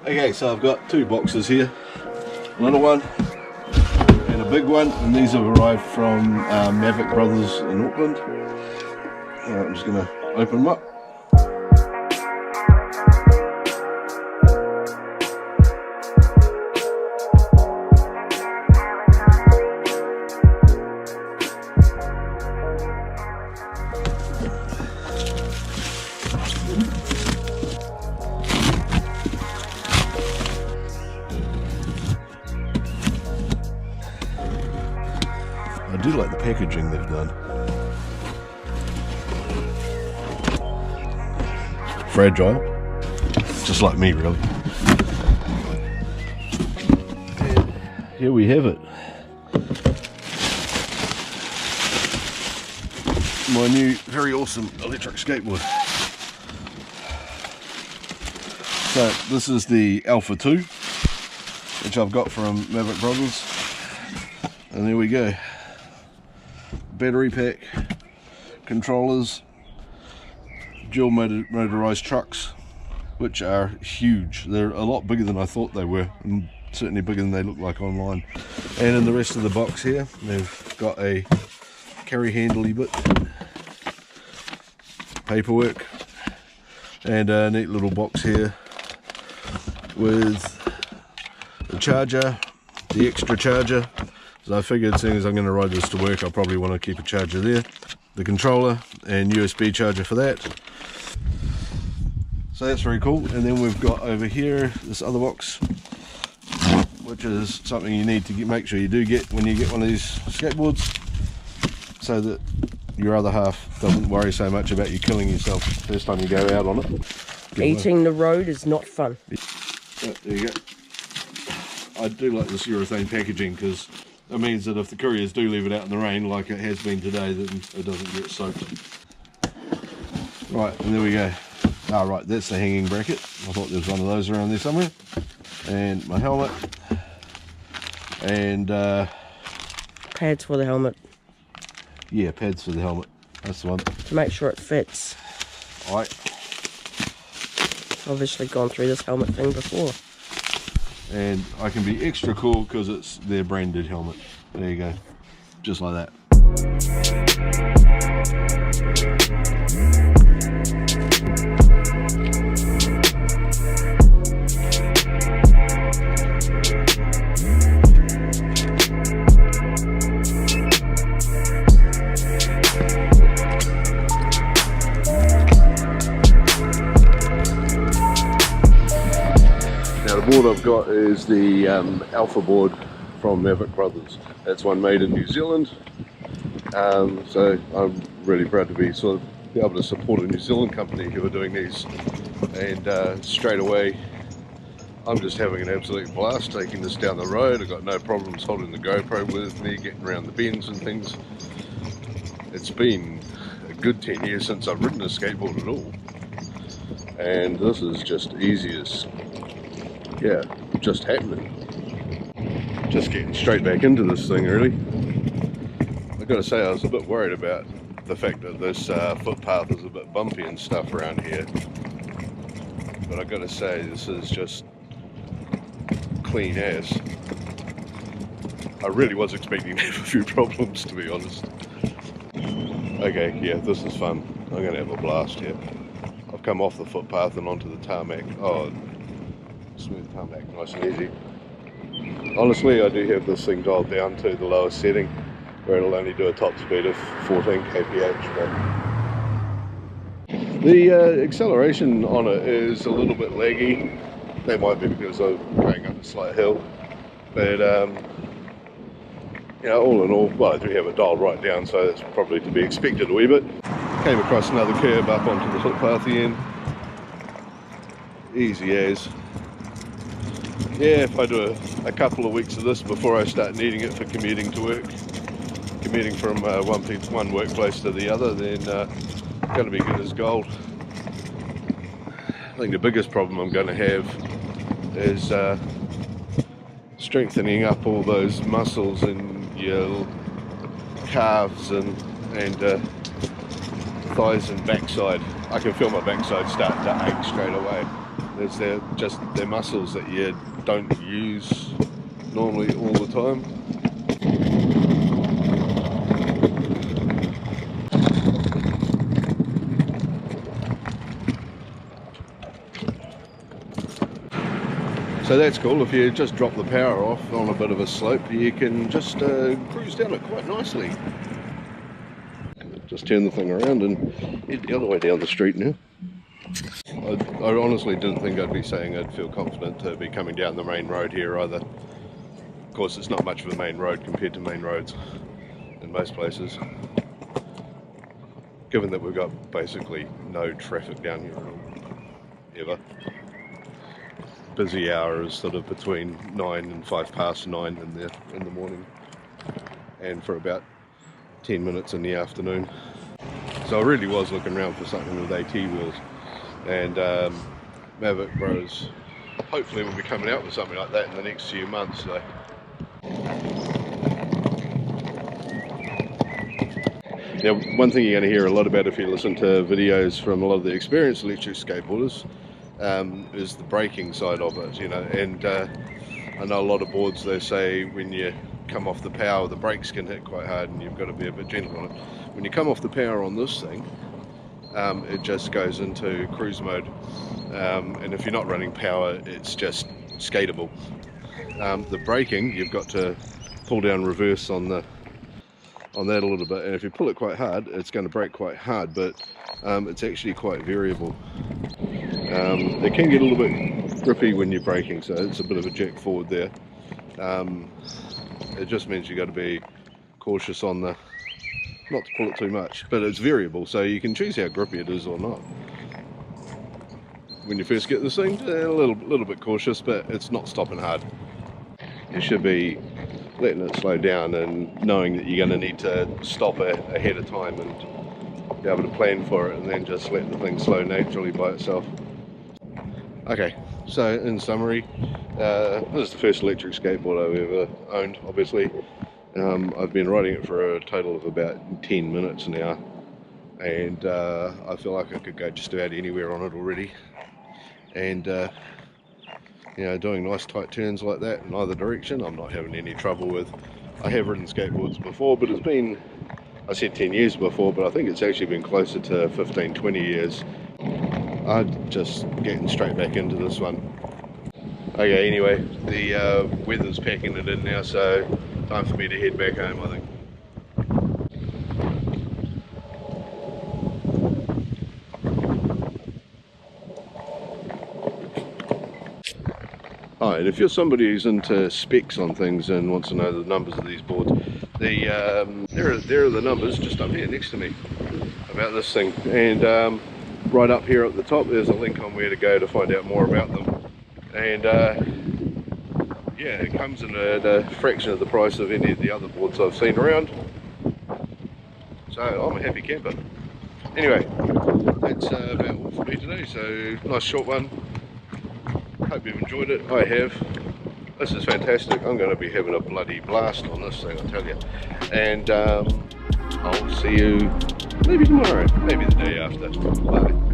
Okay, so I've got two boxes here, a little one and a big one, and these have arrived from Maverick Brothers in Auckland. I'm just going to open them up. I do like the packaging they've done. Fragile, just like me really. And here we have it. My new, very awesome electric skateboard. So this is the Alpha 2, which I've got from Maverick Brothers. And there we go. Battery pack, controllers, dual motorized trucks, which are huge. They're a lot bigger than I thought they were, and certainly bigger than they look like online. And in the rest of the box here, they've got a carry handley bit, paperwork, and a neat little box here with the charger, the extra charger. So I figured, seeing as I'm going to ride this to work, I'll probably want to keep a charger there. The controller and USB charger for that. So that's very cool. And then we've got over here this other box, which is something you need to make sure you do get when you get one of these skateboards, so that your other half doesn't worry so much about you killing yourself first time you go out on it. Eating the road is not fun. Yeah, there you go. I do like this urethane packaging because it means that if the couriers do leave it out in the rain like it has been today, then it doesn't get soaked. Right, and there we go. Ah, right, that's the hanging bracket. I thought there was one of those around there somewhere. And my helmet. And Pads for the helmet. Yeah, pads for the helmet. That's the one. To make sure it fits. Alright. Obviously gone through this helmet thing before. And I can be extra cool because it's their branded helmet. There you go, just like that. The board I've got is the Alpha board from Maverick Brothers. It's one made in New Zealand, so I'm really proud to be able to support a New Zealand company who are doing these, and straight away I'm just having an absolute blast taking this down the road. I've got no problems holding the GoPro with me, getting around the bends and things. It's been a good 10 years since I've ridden a skateboard at all, and this is just easy as, yeah, just happening. Just getting straight back into this thing really. I've got to say I was a bit worried about the fact that this footpath is a bit bumpy and stuff around here, but I've got to say this is just clean as. I really was expecting to have a few problems, to be honest. Okay, yeah, this is fun. I'm going to have a blast here. I've come off the footpath and onto the tarmac. Oh, smooth tarmac, nice and easy. Honestly, I do have this thing dialed down to the lowest setting, where it'll only do a top speed of 14 kph. But the acceleration on it is a little bit laggy. That might be because I'm going up a slight hill. But you know, all in all, well, I do have it dialed right down, so that's probably to be expected a wee bit. Came across another curb up onto the footpath again. Easy as. Yeah, if I do a couple of weeks of this before I start needing it for commuting to work, commuting from one workplace to the other, then going to be good as gold. I think the biggest problem I'm going to have is strengthening up all those muscles in your calves and thighs and backside. I can feel my backside start to ache straight away. It's just their muscles that you don't use normally all the time. So that's cool. If you just drop the power off on a bit of a slope, you can just cruise down it quite nicely. Just turn the thing around and head the other way down the street now. I honestly didn't think I'd be saying I'd feel confident to be coming down the main road here either. Of course, it's not much of a main road compared to main roads in most places. Given that we've got basically no traffic down here at all, ever. Busy hour is sort of between 9 and 9:05 in the morning, and for about 10 minutes in the afternoon. So I really was looking around for something with AT wheels, and Maverick Bros hopefully will be coming out with something like that in the next few months. So. Now, one thing you're going to hear a lot about if you listen to videos from a lot of the experienced electric skateboarders is the braking side of it, you know. And I know a lot of boards, they say when you come off the power, the brakes can hit quite hard and you've got to be a bit gentle on it. When you come off the power on this thing, it just goes into cruise mode, and if you're not running power, it's just skatable. The braking, you've got to pull down reverse on that a little bit, and if you pull it quite hard, it's going to brake quite hard, but it's actually quite variable. It can get a little bit grippy when you're braking, so it's a bit of a jerk forward there. It just means you've got to be cautious on the, not to pull it too much, but it's variable, so you can choose how grippy it is or not. When you first get this thing, a little bit cautious, but it's not stopping hard. You should be letting it slow down and knowing that you're going to need to stop ahead of time and be able to plan for it, and then just let the thing slow naturally by itself. Okay, so in summary, this is the first electric skateboard I've ever owned, obviously. I've been riding it for a total of about 10 minutes now, and I feel like I could go just about anywhere on it already. And you know, doing nice tight turns like that in either direction, I'm not having any trouble with. I have ridden skateboards before, but it's been, I said 10 years before, but I think it's actually been closer to 15, 20 years. I'm just getting straight back into this one. Okay, anyway, the weather's packing it in now, so time for me to head back home, I think. Hi, and if you're somebody who's into specs on things and wants to know the numbers of these boards, there are the numbers just up here next to me about this thing, and right up here at the top there's a link on where to go to find out more about them. And yeah, it comes in at a fraction of the price of any of the other boards I've seen around, so I'm a happy camper. Anyway, that's about all for me today, so nice short one. Hope you've enjoyed it. I have. This is fantastic. I'm going to be having a bloody blast on this thing, I tell you. And I'll see you maybe tomorrow, maybe the day after. Bye.